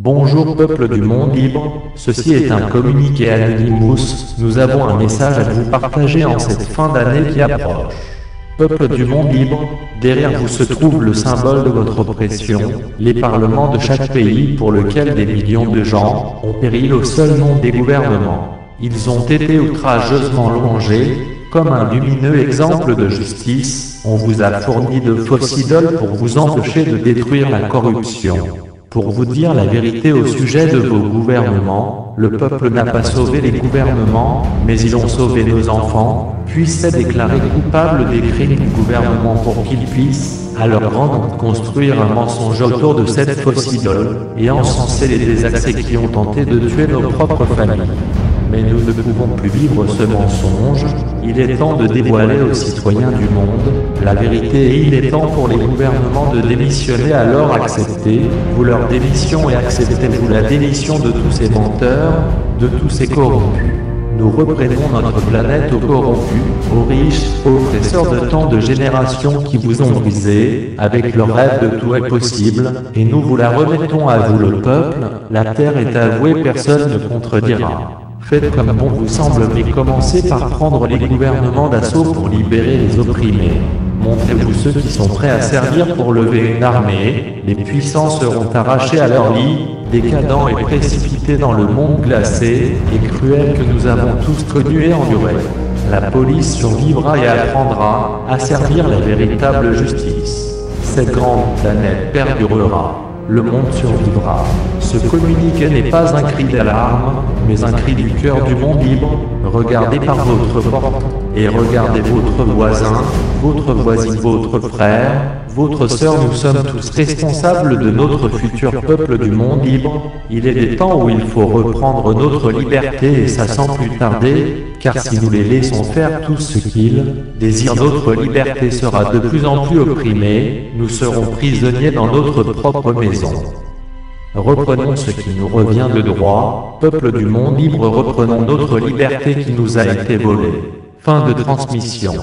Bonjour peuple du monde libre, ceci est un communiqué Anonymous, nous avons un message à vous partager en cette fin d'année qui approche. Peuple du monde libre, derrière vous se trouve le symbole de votre oppression, les parlements de chaque pays pour lequel des millions de gens ont péri au seul nom des gouvernements. Ils ont été outrageusement louangés, comme un lumineux exemple de justice, on vous a fourni de fausses idoles pour vous empêcher de détruire la corruption. Pour vous dire la vérité au sujet de vos gouvernements, le peuple n'a pas sauvé les gouvernements, mais ils ont sauvé nos enfants, puissent déclarer coupables des crimes du gouvernement pour qu'ils puissent, à leur grande honte, construire un mensonge autour de cette fausse idole, et encenser les désaccès qui ont tenté de tuer nos propres familles. Mais nous ne pouvons plus vivre ce mensonge, il est temps de dévoiler aux citoyens du monde la vérité et il est temps pour les gouvernements de démissionner, alors acceptez-vous leur démission et acceptez-vous la démission de tous ces menteurs, de tous ces corrompus. Nous reprenons notre planète aux corrompus, aux riches, aux oppresseurs de tant de générations qui vous ont brisé, avec leur rêve de tout est possible, et nous vous la remettons à vous le peuple, la terre est à vous et personne ne contredira. Faites comme bon vous semble, mais commencez par prendre les gouvernements d'assaut pour libérer les opprimés. Montrez-vous ceux qui sont prêts à servir pour lever une armée, les puissants seront arrachés à leur lit, décadents et précipités dans le monde glacé et cruel que nous avons tous connu et enduré. La police survivra et apprendra à servir la véritable justice. Cette grande planète perdurera. Le monde survivra. Ce communiqué n'est pas un cri d'alarme, mais un cri du cœur du monde libre. Regardez par votre porte, et regardez votre voisin, votre voisine, votre frère, votre sœur. Nous sommes tous responsables de notre futur peuple du monde libre. Il est des temps où il faut reprendre notre liberté et ça sans plus tarder, car si nous les laissons faire tout ce qu'ils désirent, notre liberté sera de plus en plus opprimée, nous serons prisonniers dans notre propre maison. Reprenons ce qui nous revient de droit, peuple du monde libre, reprenons notre liberté qui nous a été volée. Fin de transmission.